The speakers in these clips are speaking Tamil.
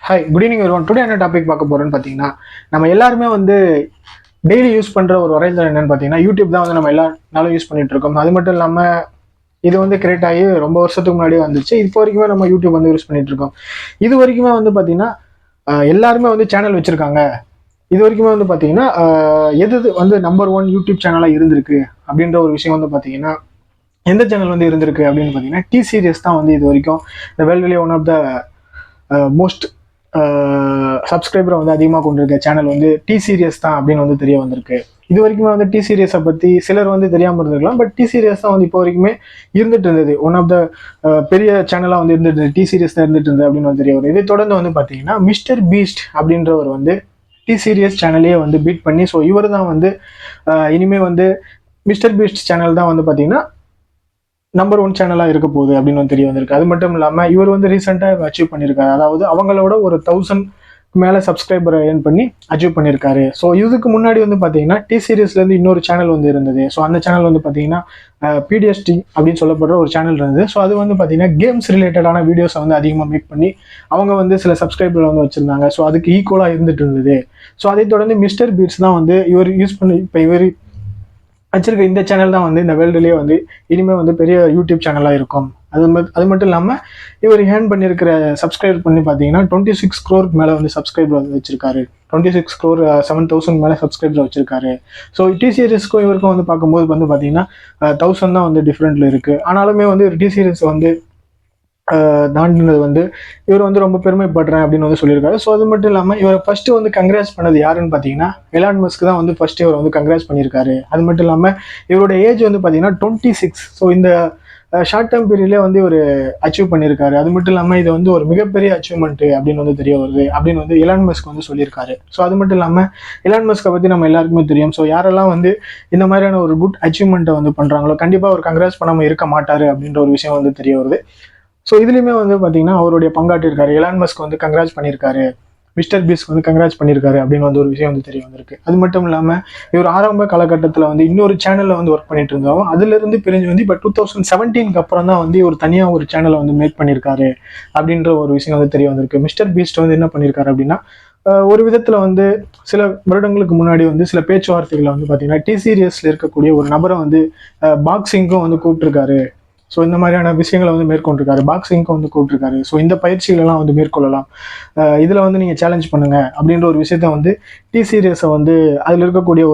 Hi, good evening everyone. Today என்ன டாபிக் பார்க்க போறோம்னு பார்த்தீங்கன்னா, நம்ம எல்லாருமே வந்து டெய்லி யூஸ் பண்ற ஒரு வரைதளம் என்னன்னு பார்த்தீங்கன்னா, யூடியூப் தான் வந்து நம்ம எல்லா நாளும் யூஸ் பண்ணிட்டு இருக்கோம். அது மட்டும் இல்லாம இது வந்து கிரியேட் ஆகி ரொம்ப வருஷத்துக்கு முன்னாடியே வந்துச்சு. இப்போ வரைக்குமே நம்ம யூடியூப் வந்து யூஸ் பண்ணிட்டு இருக்கோம். இது வரைக்குமே வந்து பார்த்தீங்கன்னா, எல்லாருமே வந்து சேனல் வச்சிருக்காங்க. இது வரைக்குமே வந்து பார்த்தீங்கன்னா, எது எது வந்து நம்பர் ஒன் யூடியூப் சேனலாக இருந்திருக்கு அப்படின்ற ஒரு விஷயம் வந்து பார்த்தீங்கன்னா, எந்த சேனல் வந்து இருந்திருக்கு அப்படின்னு பார்த்தீங்கன்னா, டி சீரியஸ் தான் வந்து இது வரைக்கும் இந்த வேர்ல்டுலேயே ஒன் ஆஃப் த மோஸ்ட் சப்ஸ்கிரைபரை வந்து அதிகமாக கொண்டிருக்க சேனல் வந்து டி சீரியஸ் தான் அப்படின்னு வந்து தெரிய வந்திருக்கு. இது வரைக்குமே வந்து டி சீரியஸை பற்றி சிலர் வந்து தெரியாமல் இருந்திருக்கலாம். பட் டி சீரியஸ் தான் வந்து இப்போ வரைக்குமே இருந்துட்டு இருந்தது. ஒன் ஆஃப் த பெரிய சேனலாக வந்து இருந்துட்டு டி சீரியஸ் தான் இருந்துட்டு இருந்தது அப்படின்னு வந்து தெரிய வரும். இதை தொடர்ந்து வந்து பார்த்தீங்கன்னா மிஸ்டர் பீஸ்ட் அப்படின்றவர் வந்து டி சீரியஸ் சேனலையே வந்து பீட் பண்ணி, ஸோ இவர் தான் வந்து இனிமேல் வந்து மிஸ்டர் பீஸ்ட் சேனல் தான் வந்து பார்த்தீங்கன்னா நம்பர் ஒன் சேனலாக இருக்க போகுது அப்படின்னு வந்து தெரிய வந்திருக்கு. அது மட்டும் இல்லாமல் இவர் வந்து ரீசெண்டாக அச்சீவ் பண்ணியிருக்காரு. அதாவது அவங்களோட ஒரு 1000 மேலே சப்ஸ்கிரைபரை ஏர்ன் பண்ணி அச்சீவ் பண்ணியிருக்காரு. ஸோ இதுக்கு முன்னாடி வந்து பார்த்தீங்கன்னா டி சீரியஸ்லேருந்து இன்னொரு சேனல் வந்து இருந்தது. ஸோ அந்த சேனல் வந்து பார்த்தீங்கன்னா பிடிஎஸ்டி அப்படின்னு சொல்லப்படுற ஒரு சேனல் இருந்தது. ஸோ அது வந்து பார்த்தீங்கன்னா கேம்ஸ் ரிலேட்டடான வீடியோஸை வந்து அதிகமாக மேக் பண்ணி அவங்க வந்து சில சப்ஸ்கிரைபரை வந்து வச்சுருந்தாங்க. ஸோ அதுக்கு ஈக்குவலாக இருந்துட்டு இருந்தது. ஸோ அதை தொடர்ந்து மிஸ்டர் பீட்ஸ் தான் வந்து இவர் யூஸ் பண்ணி இப்போ இவர் வச்சிருக்க இந்த சேனல் தான் வந்து இந்த வேர்ல்டுலேயே வந்து இனிமேல் வந்து பெரிய யூடியூப் சேனலாக இருக்கும். அது மட்டும் இல்லாமல் இவர் ஏர்ன் பண்ணியிருக்கிற சப்ஸ்கிரைப் பண்ணி பார்த்தீங்கன்னா 26 crore மேலே வந்து சப்ஸ்கிரைபர் வந்து வச்சிருக்காரு. 26 crore 7,000 மேலே சப்ஸ்கிரைபர் வச்சிருக்காரு. ஸோ டி சீரியஸ்க்கும் இவருக்கும் வந்து பார்க்கும்போது வந்து பார்த்தீங்கன்னா 1000 தான் வந்து டிஃப்ரெண்ட்ல இருக்குது. ஆனாலுமே வந்து டி சீரியஸ் வந்து தாண்டினது வந்து இவர் வந்து ரொம்ப பெருமைப்படுறேன் அப்படின்னு வந்து சொல்லியிருக்காரு. ஸோ அது மட்டும் இல்லாமல் இவரை ஃபர்ஸ்ட் வந்து கங்க்ராட்ஸ் பண்ணது யாருன்னு பார்த்தீங்கன்னா எலான் மஸ்க் தான் வந்து ஃபர்ஸ்ட் இவர் வந்து கங்க்ராட்ஸ் பண்ணியிருக்காரு. அது மட்டும் இல்லாமல் இவருடைய ஏஜ் வந்து பார்த்தீங்கன்னா 26. ஸோ இந்த ஷார்ட் டேர்ம் பீரியட்லேயே வந்து இவர் அச்சீவ் பண்ணியிருக்காரு. அது மட்டும் இல்லாமல் இது வந்து ஒரு மிகப்பெரிய அச்சீவ்மெண்ட் அப்படின்னு வந்து தெரிய வருது அப்படின்னு வந்து எலான் மஸ்க் வந்து சொல்லியிருக்காரு. ஸோ அது மட்டும் இல்லாமல் எலான் மஸ்கை பற்றி நம்ம எல்லாருக்குமே தெரியும். ஸோ யாரெல்லாம் வந்து இந்த மாதிரியான ஒரு குட் அச்சீவ்மெண்ட்டை வந்து பண்ணுறாங்களோ கண்டிப்பாக ஒரு கங்க்ராட்ஸ் பண்ணாமல் இருக்க மாட்டார் அப்படின்ற ஒரு விஷயம் வந்து தெரிய வருது. ஸோ இதுலையுமே வந்து பார்த்தீங்கன்னா அவருடைய பங்காற்றிருக்காரு. எலான் மஸ்க் வந்து கங்க்ராட்ஸ் பண்ணியிருக்காரு, மிஸ்டர் பீஸ்ட் வந்து கங்க்ராட்ஸ் பண்ணியிருக்காரு அப்படின்னு வந்து ஒரு விஷயம் வந்து தெரிய வந்திருக்கு. அது மட்டும் இல்லாமல் இவர் ஆரம்ப காலகட்டத்தில் வந்து இன்னொரு சேனலில் வந்து ஒர்க் பண்ணிட்டு இருந்தாலும் அதுலேருந்து பிரிஞ்சு வந்து இப்போ 2017 அப்புறம் தான் வந்து ஒரு தனியாக ஒரு சேனலை வந்து மேக் பண்ணியிருக்காரு அப்படின்ற ஒரு விஷயம் வந்து தெரிய வந்திருக்கு. மிஸ்டர் பீஸ்ட் வந்து என்ன பண்ணியிருக்காரு அப்படின்னா ஒரு விதத்தில் வந்து சில வருடங்களுக்கு முன்னாடி வந்து சில பேச்சுவார்த்தைகளை வந்து பார்த்தீங்கன்னா டி சீரியஸில் இருக்கக்கூடிய ஒரு நபரை வந்து பாக்ஸிங்க்கும் வந்து கூப்பிட்டுருக்காரு. ஸோ இந்த மாதிரியான விஷயங்களை வந்து மேற்கொண்டிருக்காரு. பாக்ஸிங்க்கு வந்து கூப்பிட்டுருக்காரு. ஸோ இந்த பயிற்சிகளெல்லாம் வந்து மேற்கொள்ளலாம், இதில் வந்து நீங்கள் சேலஞ்ச் பண்ணுங்க அப்படின்ற ஒரு விஷயத்த வந்து டி சீரியஸை வந்து அதில் இருக்கக்கூடிய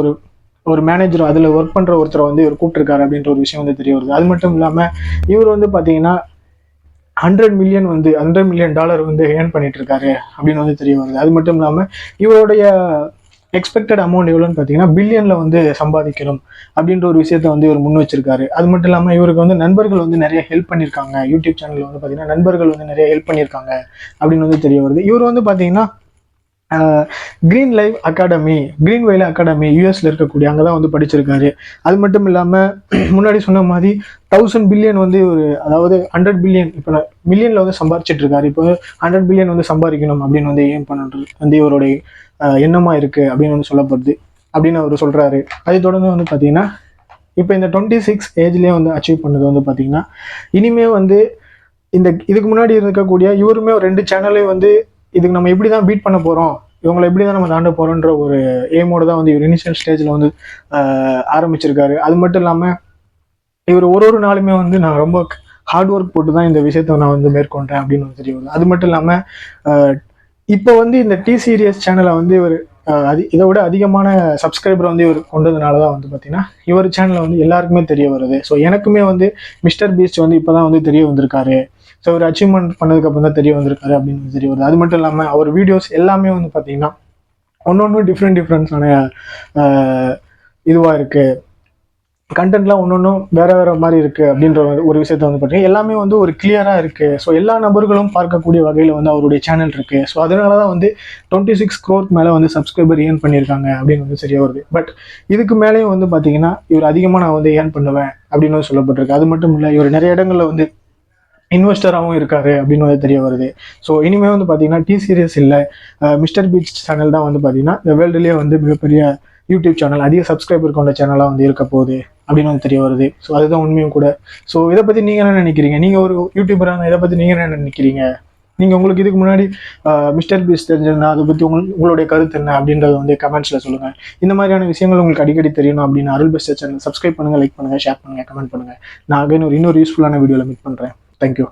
ஒரு மேனேஜர், அதில் ஒர்க் பண்ணுற ஒருத்தரை வந்து இவர் கூப்பிட்டுருக்காரு அப்படின்ற ஒரு விஷயம் வந்து தெரிய வருது. அது மட்டும் இல்லாமல் இவர் வந்து பார்த்தீங்கன்னா $100 மில்லியன் வந்து ஏர்ன் பண்ணிட்டு இருக்காரு அப்படின்னு வந்து தெரிய வருது. அது மட்டும் இல்லாமல் இவருடைய எக்ஸ்பெக்டட் அமௌண்ட் எவ்வளோன்னு பார்த்தீங்கன்னா பில்லியனில் வந்து சம்பாதிக்கணும் அப்படின்ற ஒரு விஷயத்த வந்து இவர் முன் வச்சிருக்காரு. அது மட்டும் இல்லாமல் இவருக்கு வந்து நண்பர்கள் வந்து நிறைய ஹெல்ப் பண்ணியிருக்காங்க. யூடியூப் சேனலில் வந்து பார்த்தீங்கன்னா நண்பர்கள் வந்து நிறைய ஹெல்ப் பண்ணியிருக்காங்க அப்படின்னு வந்து தெரிய வருது. இவர் வந்து பார்த்தீங்கன்னா கிரீன் வேலை அகாடமி யூஎஸ்ல இருக்கக்கூடிய அங்கே தான் வந்து படிச்சிருக்காரு. அது மட்டும் இல்லாமல் முன்னாடி சொன்ன மாதிரி 1000 பில்லியன் வந்து ஒரு அதாவது 100 பில்லியன் இப்போ மில்லியனில் வந்து சம்பாரிச்சிட்டு இருக்காரு. இப்போ 100 பில்லியன் வந்து சம்பாதிக்கணும் அப்படின்னு வந்து ஏம் பண்ணுறது வந்து இவருடைய எண்ணமாக இருக்குது அப்படின்னு வந்து சொல்லப்படுது அப்படின்னு அவர் சொல்கிறாரு. அதை தொடர்ந்து வந்து பார்த்தீங்கன்னா இப்போ இந்த 26 ஏஜ்லேயே வந்து அச்சீவ் பண்ணது வந்து பார்த்தீங்கன்னா இனிமே வந்து இதுக்கு முன்னாடி இருக்கக்கூடிய இவருமே ஒரு 2 சேனலையும் வந்து இதுக்கு நம்ம எப்படி தான் பீட் பண்ண போகிறோம், இவங்களை எப்படி தான் நம்ம தாண்ட போகிறோன்ற ஒரு எய்மோடு தான் வந்து இவர் இனிஷியல் ஸ்டேஜில் வந்து ஆரம்பிச்சிருக்காரு. அது மட்டும் இல்லாமல் இவர் ஒரு நாளுமே வந்து நான் ரொம்ப ஹார்ட் ஒர்க் போட்டு தான் இந்த விஷயத்த நான் வந்து மேற்கொண்டேன் அப்படின்னு வந்து தெரிய வருது. அது மட்டும் இல்லாமல் இப்போ வந்து இந்த டி சீரியஸ் சேனலை வந்து இவர் இதை விட அதிகமான சப்ஸ்கிரைபர் வந்து இவர் கொண்டதுனால தான் வந்து பார்த்தீங்கன்னா இவர் சேனலில் வந்து எல்லாருக்குமே தெரிய வருது. ஸோ எனக்குமே வந்து மிஸ்டர் பீஸ்ட் வந்து இப்போ தான் வந்து தெரிய வந்திருக்காரு. ஸோ ஒரு அச்சீவ்மெண்ட் பண்ணதுக்கப்புறம் தான் தெரிய வந்திருக்காரு அப்படின்னு தெரிய வருது. அது மட்டும் இல்லாமல் அவர் வீடியோஸ் எல்லாமே வந்து பார்த்தீங்கன்னா ஒன்று டிஃப்ரெண்ட்ஸான இதுவாக இருக்குது. கண்டென்ட்லாம் ஒன்றும் வேறு மாதிரி இருக்குது அப்படின்ற ஒரு விஷயத்த வந்து பார்த்தீங்கன்னா எல்லாமே வந்து ஒரு கிளியராக இருக்குது. ஸோ எல்லா நபர்களும் பார்க்கக்கூடிய வகையில் வந்து அவருடைய சேனல் இருக்குது. ஸோ அதனால தான் வந்து 26 crore மேலே வந்து சப்ஸ்கிரைபர் ஏர்ன் பண்ணியிருக்காங்க அப்படின்னு வந்து தெரிய வருது. பட் இதுக்கு மேலேயும் வந்து பார்த்தீங்கன்னா இவர் அதிகமாக நான் வந்து ஏர்ன் பண்ணுவேன் அப்படின்னு வந்து சொல்லப்பட்டிருக்கு. அது மட்டும் இல்லை இவர் நிறைய இடங்களில் வந்து இன்வெஸ்டராகவும் இருக்காரு அப்படின்னு வந்து தெரிய வருது. ஸோ இனிமேல் வந்து பார்த்தீங்கன்னா டி சீரியஸ் இல்லை மிஸ்டர் பீஸ்ட் சேனல் தான் வந்து பார்த்தீங்கன்னா இந்த வேர்ல்டுலேயே வந்து மிகப்பெரிய யூடியூப் சேனல், அதிக சப்ஸ்கிரைபர் கொண்ட சேனலாக வந்து இருக்க போகுது அப்படின்னு வந்து தெரிய வருது. ஸோ அதுதான் உண்மையும் கூட. ஸோ இதை பற்றி நீங்கள் என்ன நினைக்கிறீங்க? நீங்கள் ஒரு யூடியூபரான இதை பற்றி நீங்கள் என்ன நினைக்கிறீங்க? நீங்கள் உங்களுக்கு இதுக்கு முன்னாடி மிஸ்டர் பீஸ் தெரிஞ்சிருந்தா அதை பற்றி உங்களுடைய கருத்து என்ன அப்படின்றத வந்து கமெண்ட்ஸில் சொல்லுங்கள். இந்த மாதிரியான விஷயங்கள் உங்களுக்கு அடிக்கடி தெரியணும் அப்படின்னு அருள் பெஸ்ட் சேனல் சப்ஸ்கிரைப் பண்ணுங்கள், லைக் பண்ணுங்கள், ஷேர் பண்ணுங்கள், கமெண்ட் பண்ணுங்கள். நான் இன்னொரு யூஸ்ஃபுல்லான வீடியோவில் மீட் பண்ணுறேன். தேங்க்யூ.